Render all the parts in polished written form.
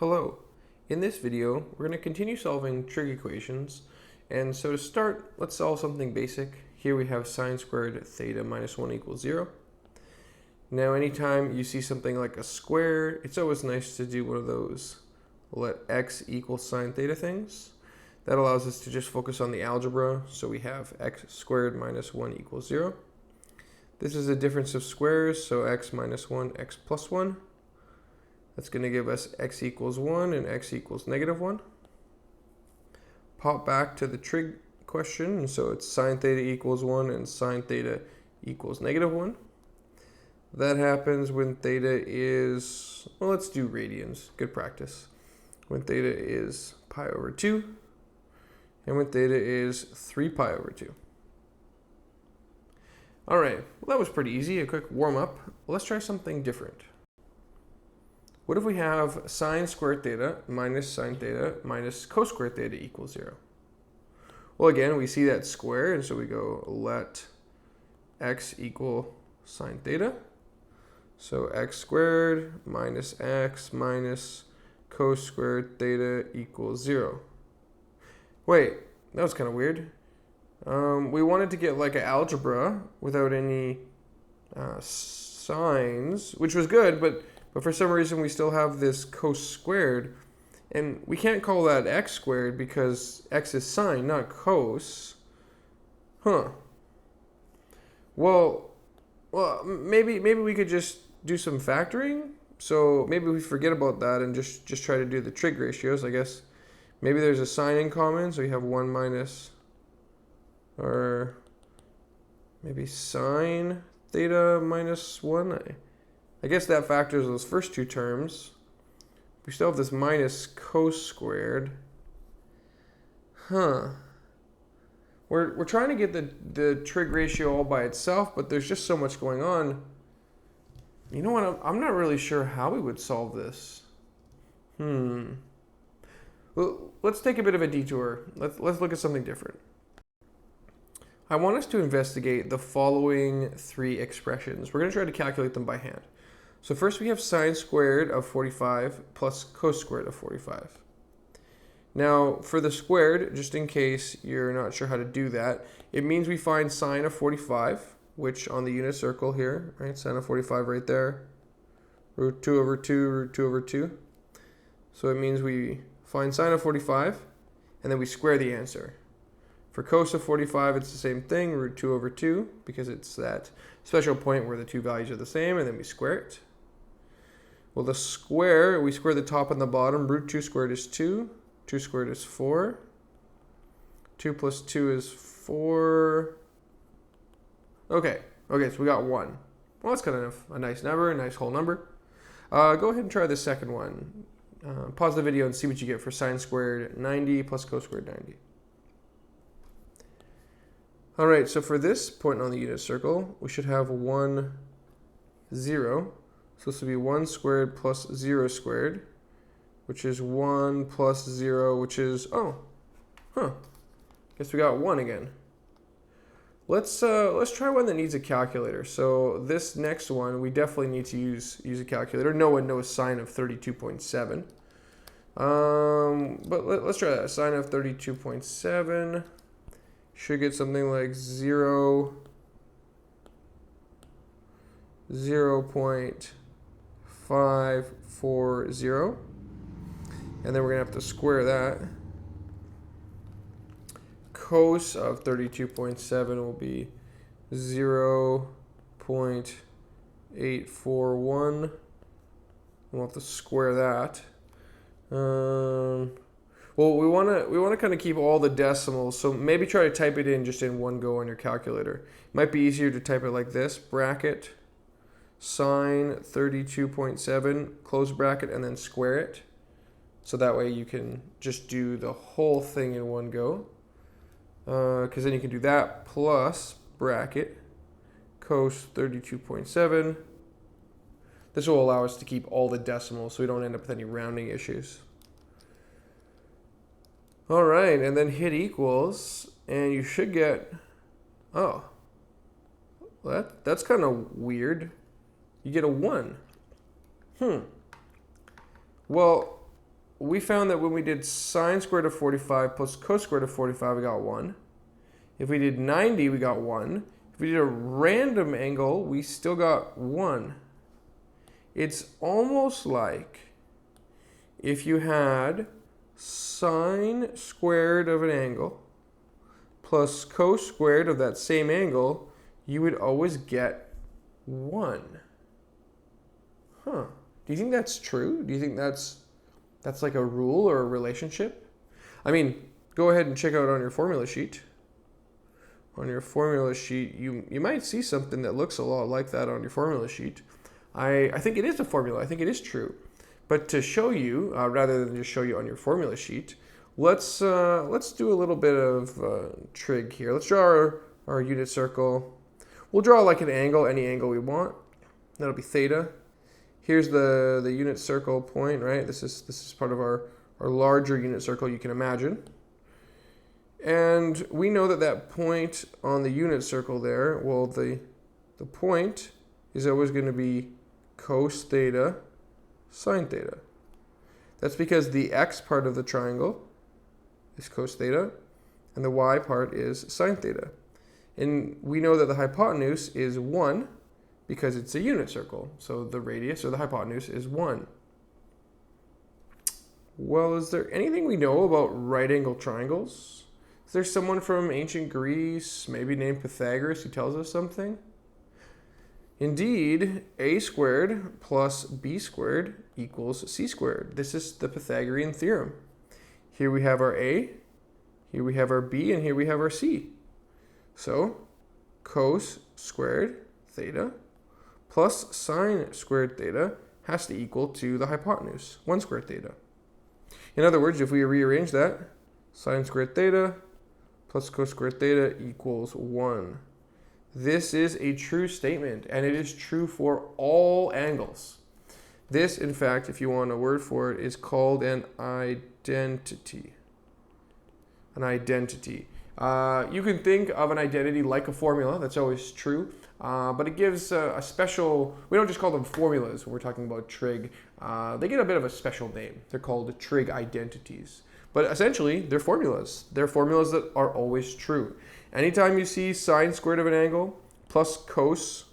Hello. In this video, we're going to continue solving trig equations. And so to start, let's solve something basic. Here we have sine squared theta minus 1 equals 0. Now, anytime you see something like a square, it's always nice to do one of those let x equal sine theta things. That allows us to just focus on the algebra. So we have x squared minus 1 equals 0. This is a difference of squares, so x minus 1, x plus 1. That's going to give us x equals 1 and x equals negative 1. Pop back to the trig question, and so it's sine theta equals 1 and sine theta equals negative 1. That happens when theta is, well, let's do radians, good practice. When theta is pi over 2, and when theta is 3 pi over 2. All right, well, that was pretty easy, a quick warm up. Let's try something different. What if we have sine squared theta minus cos squared theta equals 0? Well, again, we see that square, and so we go let x equal sine theta. So x squared minus x minus cos squared theta equals 0. Wait, that was kind of weird. We wanted to get like an algebra without any signs, which was good, but for some reason we still have this cos squared, and we can't call that x squared because x is sine, not cos. Well, maybe we could just do some factoring. So maybe we forget about that and just try to do the trig ratios. I guess maybe there's a sign in common, so we have 1 minus, or maybe sine theta minus 1. I guess that factors those first two terms. We still have this minus cos squared. We're trying to get the trig ratio all by itself, but there's just so much going on. You know what? I'm not really sure how we would solve this. Well, let's take a bit of a detour. Let's look at something different. I want us to investigate the following three expressions. We're going to try to calculate them by hand. So first we have sine squared of 45 plus cos squared of 45. Now for the squared, just in case you're not sure how to do that, it means we find sine of 45, which on the unit circle here, right, sine of 45 right there, root 2 over 2, root 2 over 2. So it means we find sine of 45, and then we square the answer. For cos of 45, it's the same thing, root 2 over 2, because it's that special point where the two values are the same, and then we square it. Well, the square, we square the top and the bottom. Root 2 squared is 2. 2 squared is 4. 2 plus 2 is 4. Okay, so we got 1. Well, that's kind of a nice number, a nice whole number. Go ahead and try the second one. Pause the video and see what you get for sine squared 90 plus cos squared 90. All right, so for this point on the unit circle, we should have 1, 0. So this will be 1 squared plus 0 squared, which is 1 plus 0, which is, guess we got 1 again. Let's try one that needs a calculator. So this next one, we definitely need to use a calculator. No one knows sine of 32.7. But let's try that. Sine of 32.7 should get something like 0.540, and then we're gonna have to square that. Cos of 32.7 will be 0.841. We'll have to square that. Well, we want to kind of keep all the decimals, so maybe try to type it in just in one go on your calculator. It might be easier to type it like this: bracket sine 32.7, close bracket, and then square it. So that way you can just do the whole thing in one go. Because then you can do that plus bracket cos 32.7. This will allow us to keep all the decimals so we don't end up with any rounding issues. All right, and then hit equals, and you should get, that's kind of weird. You get a 1. Well, we found that when we did sine squared of 45 plus cos squared of 45, we got 1. If we did 90, we got 1. If we did a random angle, we still got 1. It's almost like if you had sine squared of an angle plus cos squared of that same angle, you would always get 1. Huh. Do you think that's true? Do you think that's like a rule or a relationship? I mean, go ahead and check out on your formula sheet. On your formula sheet, you might see something that looks a lot like that on your formula sheet. I think it is a formula. I think it is true. But to show you, rather than just show you on your formula sheet, let's do a little bit of trig here. Let's draw our unit circle. We'll draw like an angle, any angle we want. That'll be theta. Here's the unit circle point, right? This is part of our larger unit circle you can imagine. And we know that point on the unit circle there, well, the point is always going to be cos theta sine theta. That's because the x part of the triangle is cos theta, and the y part is sine theta. And we know that the hypotenuse is 1 because it's a unit circle. So the radius or the hypotenuse is 1. Well, is there anything we know about right angle triangles? Is there someone from ancient Greece, maybe named Pythagoras, who tells us something? Indeed, a squared plus b squared equals c squared. This is the Pythagorean theorem. Here we have our a, here we have our b, and here we have our c. So cos squared theta plus sine squared theta has to equal to the hypotenuse, 1 squared theta. In other words, if we rearrange that, sine squared theta plus cos squared theta equals 1. This is a true statement, and it is true for all angles. This, in fact, if you want a word for it, is called an identity. An identity. You can think of an identity like a formula. That's always true. But it gives a special, we don't just call them formulas when we're talking about trig. They get a bit of a special name. They're called trig identities. But essentially, they're formulas. They're formulas that are always true. Anytime you see sine squared of an angle plus cos,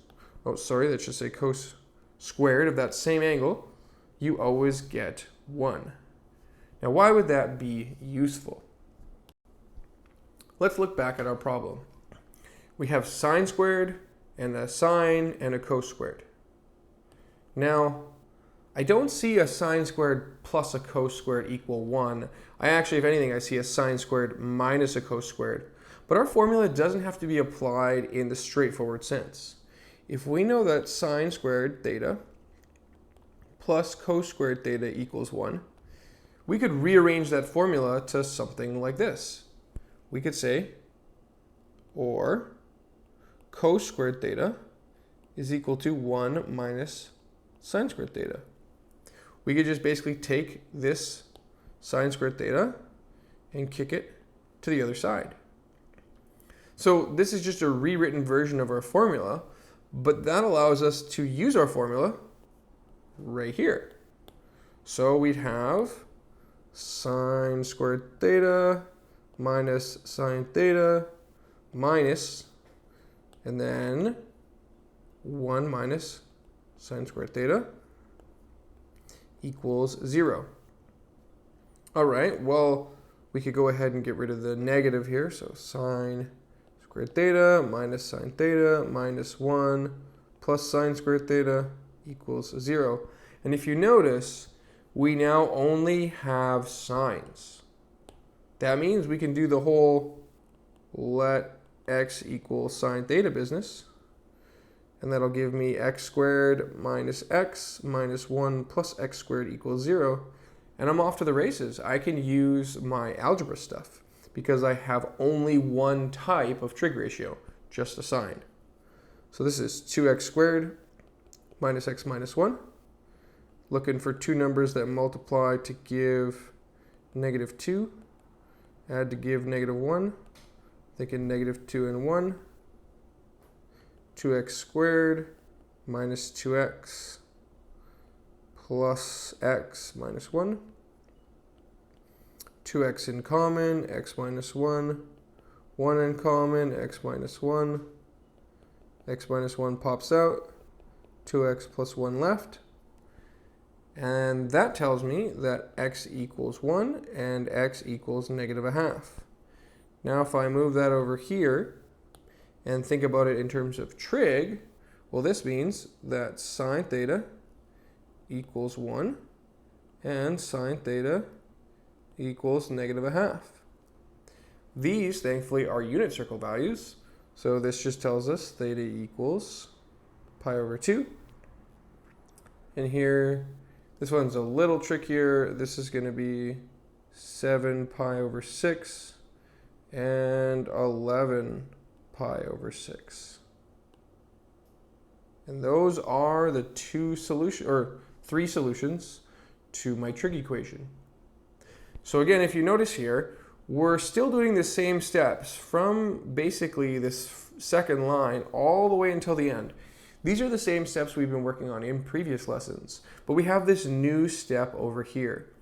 that should say cos squared of that same angle, you always get 1. Now, why would that be useful? Let's look back at our problem. We have sine squared and a sine and a cos squared. Now, I don't see a sine squared plus a cos squared equal 1. I actually, if anything, I see a sine squared minus a cos squared. But our formula doesn't have to be applied in the straightforward sense. If we know that sine squared theta plus cos squared theta equals 1, we could rearrange that formula to something like this. We could say, or cos squared theta is equal to 1 minus sine squared theta. We could just basically take this sine squared theta and kick it to the other side. So this is just a rewritten version of our formula, but that allows us to use our formula right here. So we'd have sine squared theta minus sine theta minus, and then 1 minus sine squared theta equals 0. All right, well, we could go ahead and get rid of the negative here. So sine squared theta minus sine theta minus 1 plus sine squared theta equals 0. And if you notice, we now only have sines. That means we can do the whole let x equal sine theta business. And that'll give me x squared minus x minus 1 plus x squared equals 0. And I'm off to the races. I can use my algebra stuff because I have only one type of trig ratio, just a sine. So this is 2x squared minus x minus 1. Looking for two numbers that multiply to give negative 2. Add to give negative 1. Thinking negative 2 and 1. 2x squared minus 2x plus x minus 1. 2x in common, x minus 1. 1 in common, x minus 1. X minus 1 pops out. 2x plus 1 left. And that tells me that x equals 1 and x equals negative a half. Now if I move that over here and think about it in terms of trig, well, this means that sine theta equals 1 and sine theta equals negative a half. These, thankfully, are unit circle values. So this just tells us theta equals pi over 2. And here, this one's a little trickier. This is going to be 7 pi over 6 and 11 pi over 6. And those are the three solutions to my trig equation. So again, if you notice here, we're still doing the same steps from basically this second line all the way until the end. These are the same steps we've been working on in previous lessons, but we have this new step over here.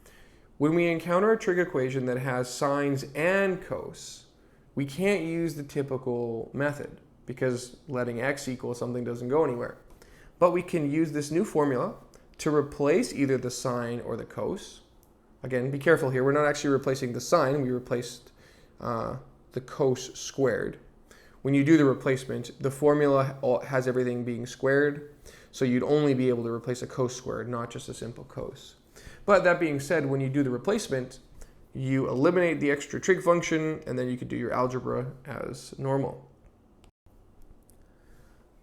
When we encounter a trig equation that has sines and cos, we can't use the typical method because letting x equal something doesn't go anywhere. But we can use this new formula to replace either the sine or the cos. Again, be careful here. We're not actually replacing the sine. We replaced the cos squared. When you do the replacement, the formula has everything being squared. So you'd only be able to replace a cos squared, not just a simple cos. But that being said, when you do the replacement, you eliminate the extra trig function, and then you can do your algebra as normal.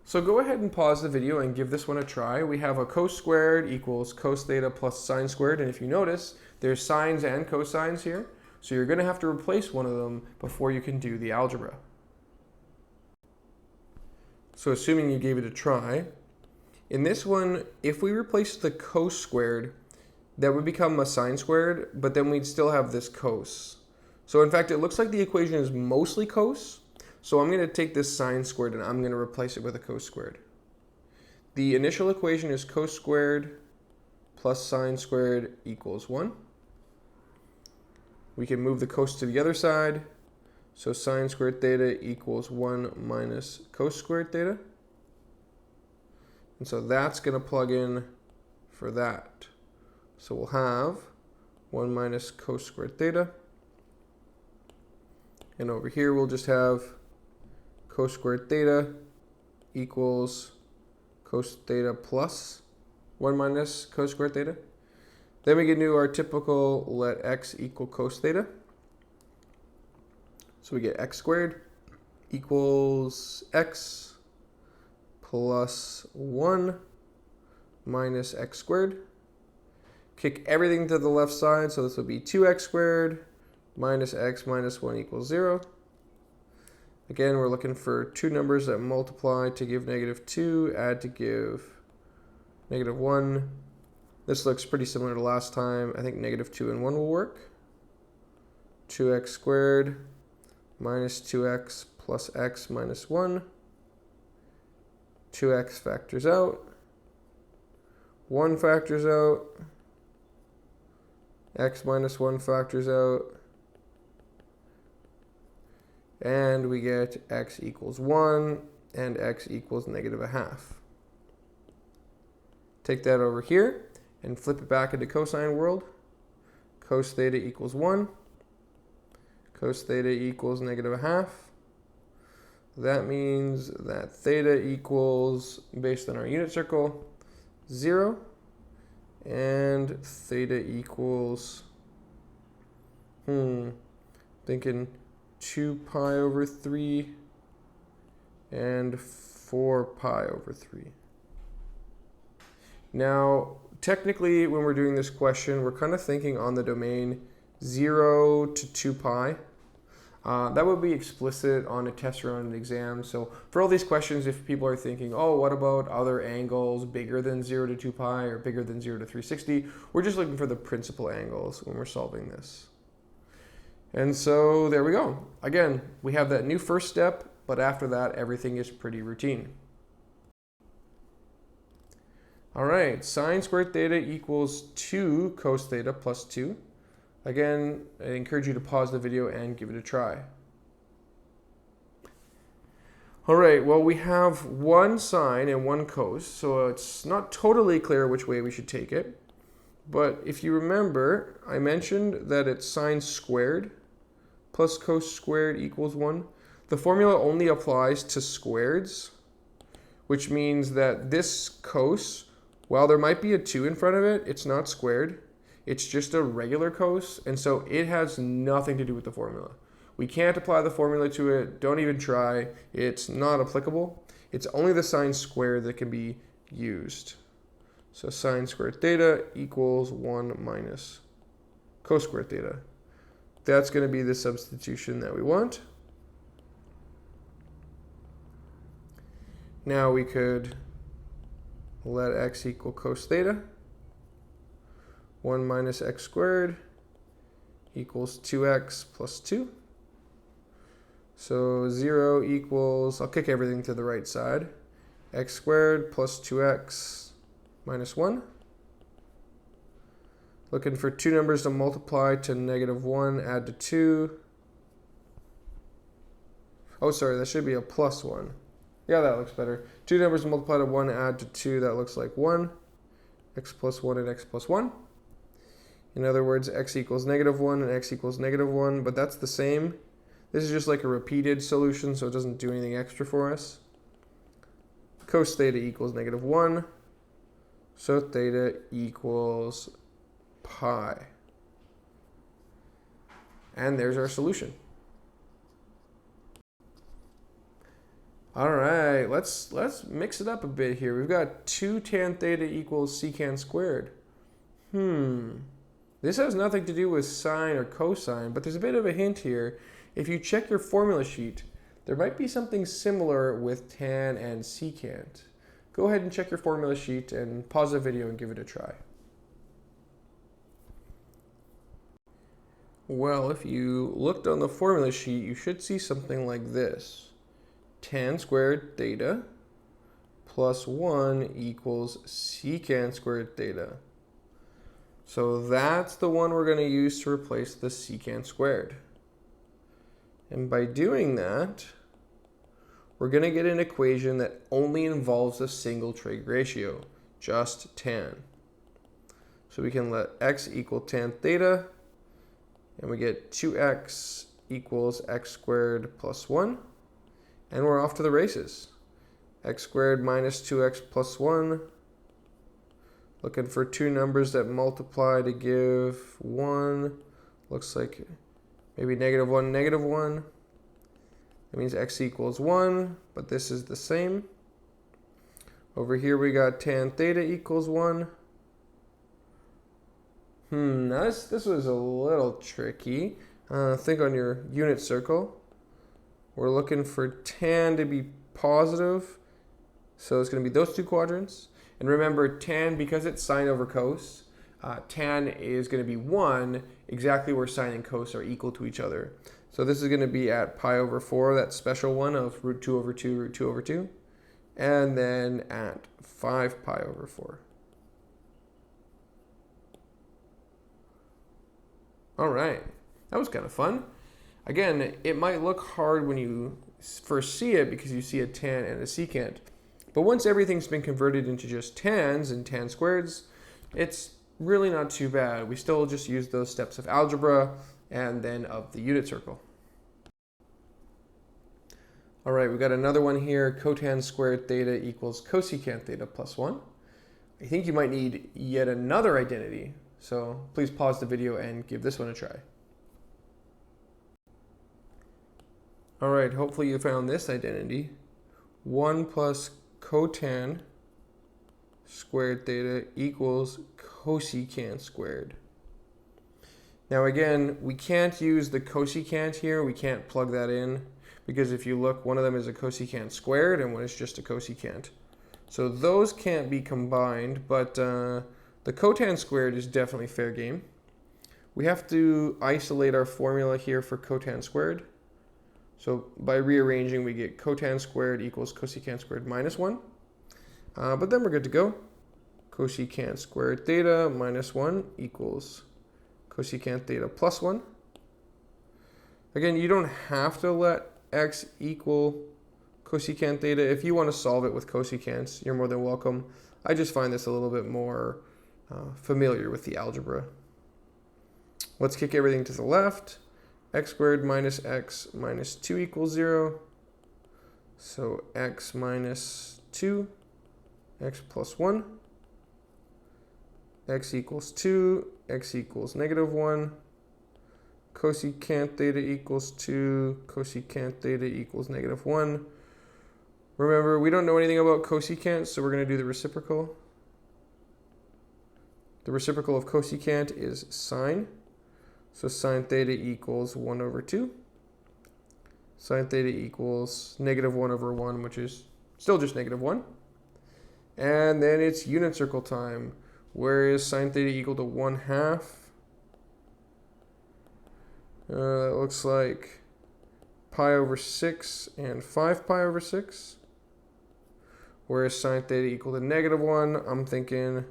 So go ahead and pause the video and give this one a try. We have a cos squared equals cos theta plus sine squared. And if you notice, there's sines and cosines here. So you're going to have to replace one of them before you can do the algebra. So assuming you gave it a try, in this one, if we replace the cos squared, that would become a sine squared, but then we'd still have this cos. So in fact, it looks like the equation is mostly cos. So I'm going to take this sine squared and I'm going to replace it with a cos squared. The initial equation is cos squared plus sine squared equals 1. We can move the cos to the other side. So sine squared theta equals 1 minus cos squared theta. And so that's going to plug in for that. So we'll have 1 minus cos squared theta. And over here we'll just have cos squared theta equals cos theta plus 1 minus cos squared theta. Then we can do our typical let x equal cos theta. So we get x squared equals x plus 1 minus x squared. Kick everything to the left side, so this will be 2x squared minus x minus 1 equals 0. Again, we're looking for two numbers that multiply to give negative 2, add to give negative 1. This looks pretty similar to last time. I think negative 2 and 1 will work. 2x squared minus 2x plus x minus 1. 2x factors out. 1 factors out. X minus 1 factors out. And we get x equals 1 and x equals negative a half. Take that over here and flip it back into cosine world. Cos theta equals 1. Cos theta equals negative a half. That means that theta equals, based on our unit circle, 0. And theta equals, thinking 2 pi over 3 and 4 pi over 3. Now, technically, when we're doing this question, we're kind of thinking on the domain 0 to 2 pi. That would be explicit on a test or on an exam. So for all these questions, if people are thinking, oh, what about other angles bigger than 0 to 2 pi or bigger than 0 to 360, we're just looking for the principal angles when we're solving this. And so there we go. Again, we have that new first step, but after that, everything is pretty routine. All right, sine squared theta equals 2 cos theta plus 2. Again, I encourage you to pause the video and give it a try. All right, well, we have one sine and one cos, so it's not totally clear which way we should take it. But if you remember, I mentioned that it's sine squared plus cos squared equals 1. The formula only applies to squareds, which means that this cos, while there might be a 2 in front of it, it's not squared. It's just a regular cos, and so it has nothing to do with the formula. We can't apply the formula to it. Don't even try. It's not applicable. It's only the sine squared that can be used. So sine squared theta equals 1 minus cos squared theta. That's going to be the substitution that we want. Now we could let x equal cos theta. 1 minus x squared equals 2x plus 2. So 0 equals, I'll kick everything to the right side, x squared plus 2x minus 1. Looking for two numbers to multiply to -1, add to 2. Oh, sorry, that should be a plus 1. Yeah, that looks better. Two numbers to multiply to 1, add to 2, that looks like 1. X plus 1 and x plus 1. In other words, x equals -1 and x equals -1, but that's the same. This is just like a repeated solution, so it doesn't do anything extra for us. Cos theta equals -1, so theta equals pi. And there's our solution. All right, let's mix it up a bit here. We've got 2 tan theta equals secant squared. This has nothing to do with sine or cosine, but there's a bit of a hint here. If you check your formula sheet, there might be something similar with tan and secant. Go ahead and check your formula sheet and pause the video and give it a try. Well, if you looked on the formula sheet, you should see something like this. Tan squared theta plus 1 equals secant squared theta. So that's the one we're going to use to replace the secant squared. And by doing that, we're going to get an equation that only involves a single trig ratio, just tan. So we can let x equal tan theta, and we get 2x equals x squared plus 1, and we're off to the races. X squared minus 2x plus 1. Looking for two numbers that multiply to give 1. Looks like maybe -1, -1. That means x equals 1, but this is the same. Over here we got tan theta equals 1. Now this was a little tricky. Think on your unit circle. We're looking for tan to be positive, so it's going to be those two quadrants. And remember, tan, because it's sine over cos, tan is going to be 1 exactly where sine and cos are equal to each other. So this is going to be at pi over 4, that special one of root 2 over 2, root 2 over 2. And then at 5 pi over 4. All right, that was kind of fun. Again, it might look hard when you first see it because you see a tan and a secant. But once everything's been converted into just tans and tan squareds, it's really not too bad. We still just use those steps of algebra and then of the unit circle. All right, we've got another one here. Cotan squared theta equals cosecant theta plus 1. I think you might need yet another identity. So please pause the video and give this one a try. All right, hopefully you found this identity. 1 plus cotan squared theta equals cosecant squared. Now again, we can't use the cosecant here. We can't plug that in because if you look, one of them is a cosecant squared and one is just a cosecant. So those can't be combined, but the cotan squared is definitely fair game. We have to isolate our formula here for cotan squared. So by rearranging, we get cotan squared equals cosecant squared minus 1. But then we're good to go. Cosecant squared theta minus 1 equals cosecant theta plus 1. Again, you don't have to let x equal cosecant theta. If you want to solve it with cosecants, you're more than welcome. I just find this a little bit more familiar with the algebra. Let's kick everything to the left. X squared minus x minus 2 equals 0. So x minus 2, x plus 1. X equals 2, x equals negative 1. Cosecant theta equals 2, cosecant theta equals negative 1. Remember, we don't know anything about cosecant, so we're going to do the reciprocal. The reciprocal of cosecant is sine. So sine theta equals 1 over 2. Sine theta equals negative 1 over 1, which is still just negative 1. And then it's unit circle time. Where is sine theta equal to 1/2? That looks like pi over 6 and 5 pi over 6. Where is sine theta equal to negative 1? I'm thinking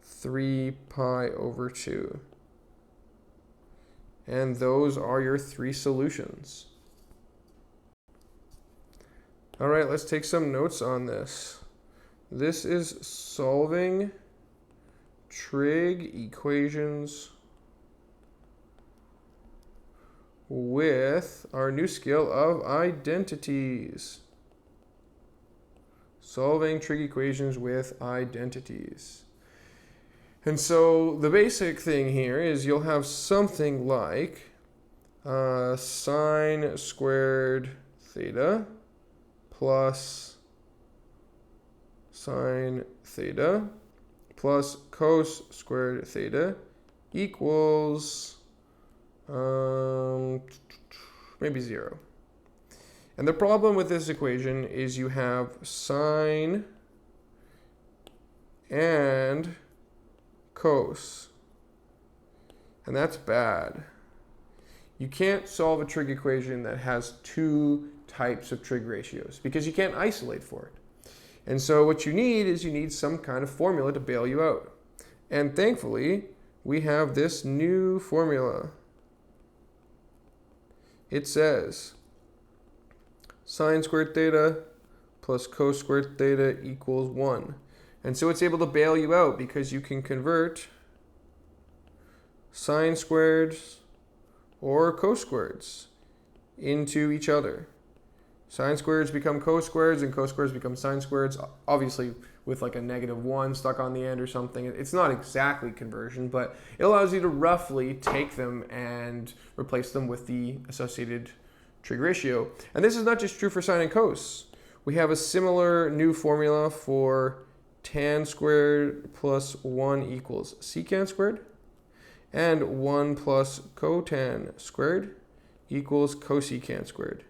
3 pi over 2. And those are your 3 solutions. All right, let's take some notes on this. This is solving trig equations with our new skill of identities. Solving trig equations with identities. And so the basic thing here is you'll have something like sine squared theta plus sine theta plus cos squared theta equals maybe 0. And the problem with this equation is you have sine and cos, and that's bad. You can't solve a trig equation that has 2 types of trig ratios because you can't isolate for it. And so what you need is you need some kind of formula to bail you out. And thankfully, we have this new formula. It says sine squared theta plus cos squared theta equals 1. And so it's able to bail you out because you can convert sine squareds or cos squareds into each other. Sine squareds become cos squareds and cos squareds become sine squareds, obviously with like a negative 1 stuck on the end or something. It's not exactly conversion, but it allows you to roughly take them and replace them with the associated trig ratio. And this is not just true for sine and cos. We have a similar new formula for tan squared plus 1 equals secant squared, and 1 plus cotan squared equals cosecant squared.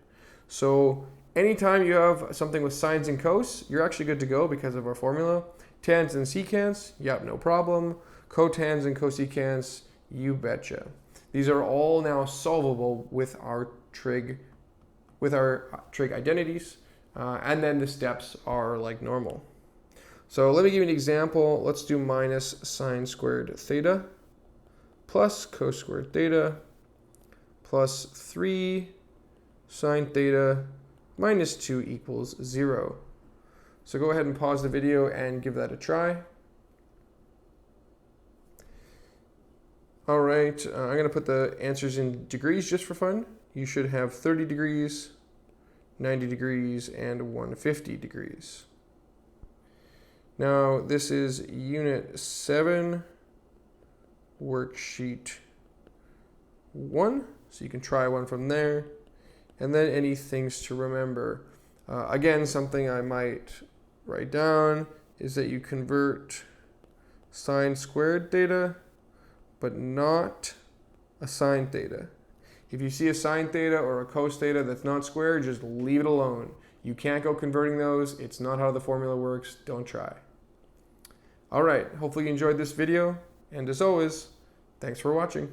So anytime you have something with sines and cos, you're actually good to go because of our formula. Tans and secants, yep, no problem. Cotans and cosecants, you betcha. These are all now solvable with our trig identities, and then the steps are like normal. So let me give you an example. Let's do minus sine squared theta plus cos squared theta plus 3 sine theta minus 2 equals 0. So go ahead and pause the video and give that a try. All right, I'm going to put the answers in degrees just for fun. You should have 30 degrees, 90 degrees, and 150 degrees. Now, this is Unit 7, Worksheet 1, so you can try one from there. And then any things to remember. Again, something I might write down is that you convert sine squared theta, but not a sine theta. If you see a sine theta or a cos theta that's not squared, just leave it alone. You can't go converting those. It's not how the formula works. Don't try. All right, hopefully you enjoyed this video. And as always, thanks for watching.